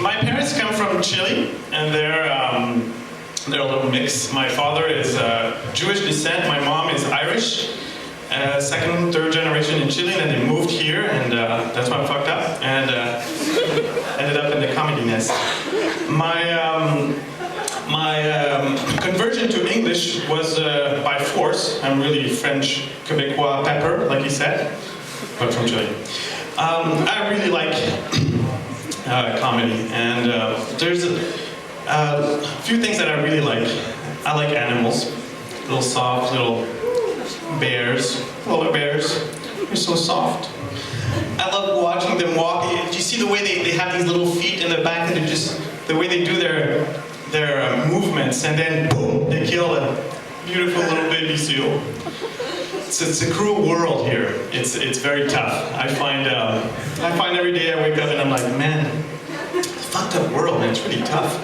My parents come from Chile, and they're a little mix. My father is Jewish descent. My mom is Irish, second, third generation in Chile, and they moved here, and that's why I'm fucked up, and ended up in the comedy nest. My conversion to English was by force. I'm really French, Quebecois pepper, like he said, but from Chile. I really like comedy, and there's a few things that I really like. I like animals, little soft, little bears, polar bears. They're so soft. I love watching them walk. Do you see the way they have these little feet in the back, and they're just the way they do their movements, and then boom, they kill a beautiful little baby seal. It's a cruel world here. It's very tough. I find every day I wake up and I'm like, man, it's a fucked up world, man. It's really tough.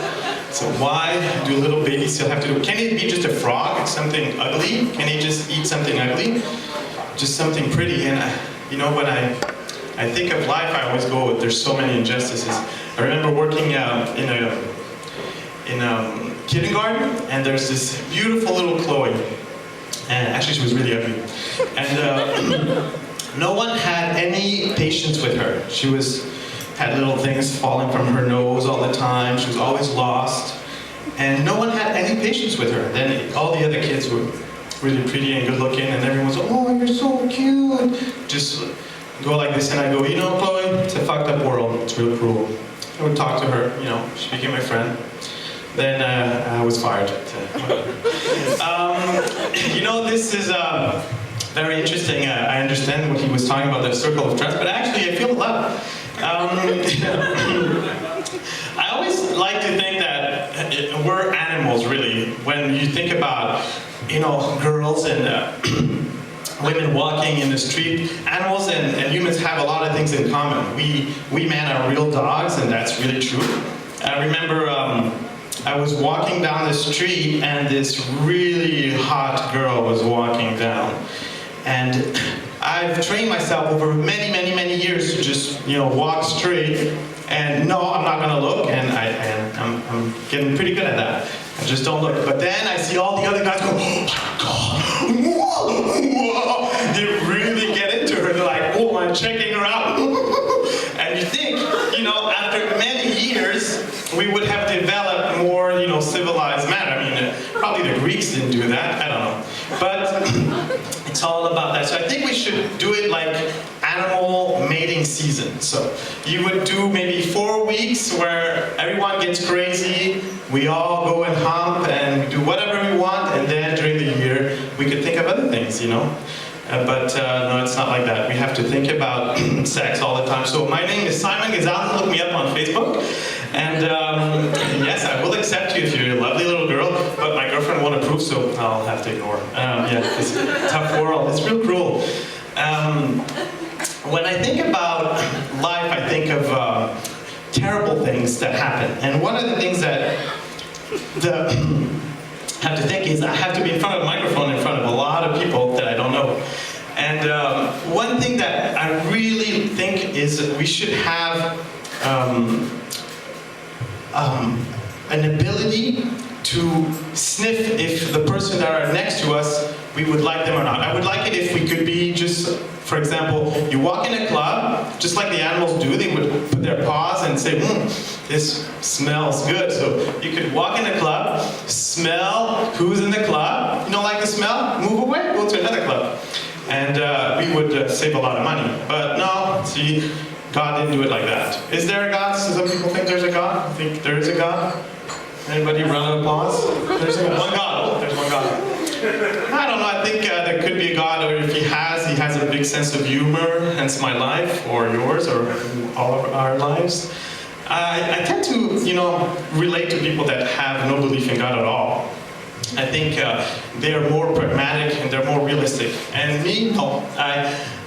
So why do little babies still have to do? Can it be just a frog? It's something ugly? Can it just eat something ugly? Just something pretty? And you know, when I think of life, I always go with there's so many injustices. I remember working in a kindergarten, and there's this beautiful little Chloe. And actually, she was really ugly. And no one had any patience with her. She had little things falling from her nose all the time. She was always lost. And no one had any patience with her. Then all the other kids were really pretty and good looking, and everyone was like, oh, you're so cute. Just go like this, and I go, you know, Chloe, it's a fucked up world. It's real cruel. I would talk to her, you know, she became my friend. Then I was fired. You know, this is very interesting. I understand what he was talking about, the circle of trust, but actually I feel love. I always like to think that we're animals, really. When you think about, you know, girls and women walking in the street, animals and humans have a lot of things in common. We men are real dogs, and that's really true. I remember I was walking down the street, and this really hot girl was walking down. And I've trained myself over many, many, many years to just, you know, walk straight. And no, I'm not gonna look, and I'm getting pretty good at that. I just don't look. But then I see all the other guys go, oh my God, whoa, whoa. They really get into her. They're like, oh, I'm checking her out. And you think, you know, after many years, we would have developed more, you know, civilized manner. I mean, probably the Greeks didn't do that. I don't know. But it's all about that. So I think we should do it like animal mating season. So you would do maybe 4 weeks where everyone gets crazy. We all go and hump and we do whatever we want. And then during the year, we could think of other things, you know. But no, it's not like that. We have to think about sex all the time. So my name is Simon Gonzalez. Look me up on Facebook. And yes, I will accept you if you're a lovely little girl, but my girlfriend won't approve, so I'll have to ignore. Yeah, it's a tough world. It's real cruel. When I think about life, I think of terrible things that happen. And one of the things that I have to think is I have to be in front of a microphone in front of a lot of people that I don't know. And one thing that I really think is that we should have an ability to sniff if the person that are next to us, we would like them or not. I would like it if we could be just, for example, you walk in a club, just like the animals do, they would put their paws and say, this smells good. So you could walk in a club, smell who's in the club, you don't like the smell, move away, go to another club. And we would save a lot of money. But no, see, God didn't do it like that. Is there a God? Some people think there's a God. I think there is a God. Anybody round of applause? There's one God. Oh, there's one God. I don't know. I think there could be a God, or if he has a big sense of humor, hence my life, or yours, or all of our lives. I tend to, you know, relate to people that have no belief in God at all. I think they are more pragmatic and they're more realistic. And me, no.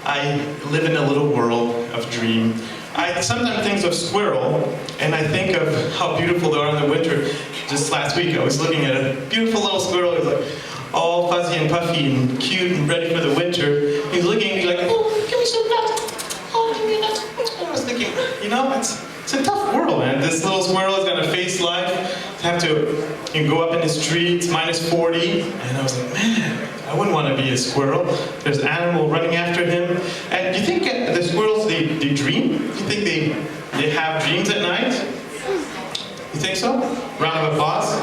I live in a little world of dream. I sometimes think of squirrel, and I think of how beautiful they are in the winter. Just last week, I was looking at a beautiful little squirrel. He was like all fuzzy and puffy and cute and ready for the winter. He's looking at me like, oh, give me some nuts. Oh, give me nuts. I was thinking, you know, it's it's a tough world, man. This little squirrel is gonna face life, have to go up in the streets, minus 40, and I was like, man, I wouldn't want to be a squirrel. There's an animal running after him. And do you think the squirrels, they dream? Do you think they have dreams at night? You think so? Round of applause.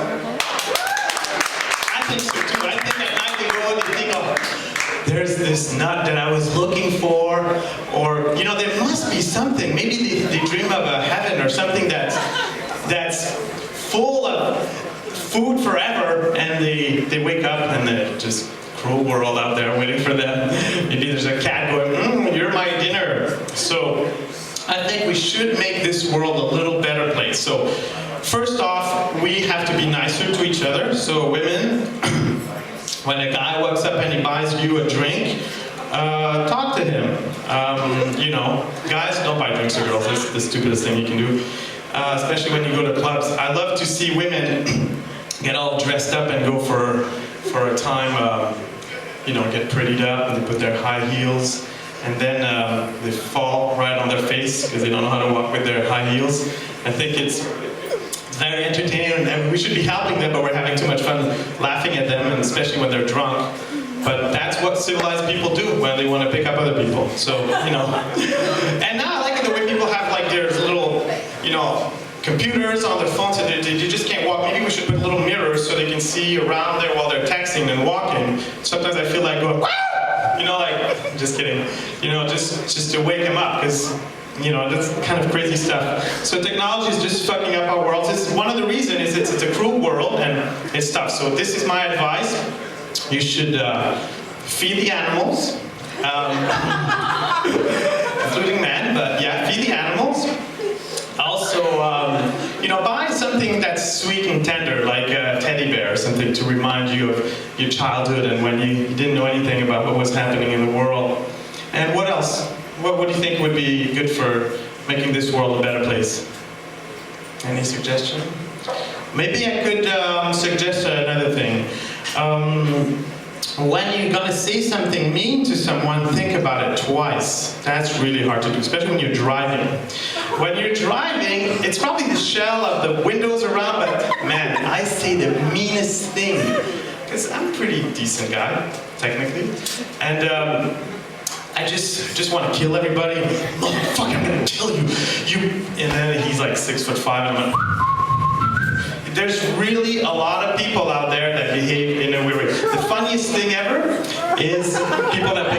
I think so too. I think at night they go and they think, oh, there's this nut that I was looking for, or, you know, there must be something. Maybe they dream of a heaven or something that's full of food forever, and they wake up and they're just cruel world out there waiting for them. Maybe there's a cat going, you're my dinner. So I think we should make this world a little better place. So first off, we have to be nicer to each other. So women, when a guy walks up and he buys you a drink, talk to him. You know, guys, don't buy drinks to girls. That's the stupidest thing you can do. Especially when you go to clubs. I love to see women get all dressed up and go for a time, you know, get prettied up, and they put their high heels, and then they fall right on their face because they don't know how to walk with their high heels. I think it's very entertaining, and we should be helping them, but we're having too much fun laughing at them, and especially when they're drunk. But that's what civilized people do when they want to pick up other people. So, you know. And now I like it the way people have like their little, you know, computers on their phones, and they just can't walk. Maybe we should put little mirrors so they can see around there while they're texting and walking. Sometimes I feel like going, you know, like, just kidding. You know, just to wake them up, because, you know, that's kind of crazy stuff. So technology is just fucking up our world. This is one of the reasons is it's a cruel world and it's tough. So this is my advice. You should feed the animals, including men, but yeah, feed the animals. Also, you know, buy something that's sweet and tender, like a teddy bear or something to remind you of your childhood and when you didn't know anything about what was happening in the world. And what else? What do you think would be good for making this world a better place? Any suggestion? Maybe I could suggest another thing. When you're gonna say something mean to someone, think about it twice. That's really hard to do, especially when you're driving. When you're driving, it's probably the shell of the windows around, but man, I say the meanest thing. Because I'm a pretty decent guy, technically. And I just want to kill everybody. Motherfucker, I'm gonna kill you. And then he's like 6'5", and I'm like, there's really a lot of people out there that behave in a weird way. The funniest thing ever is people that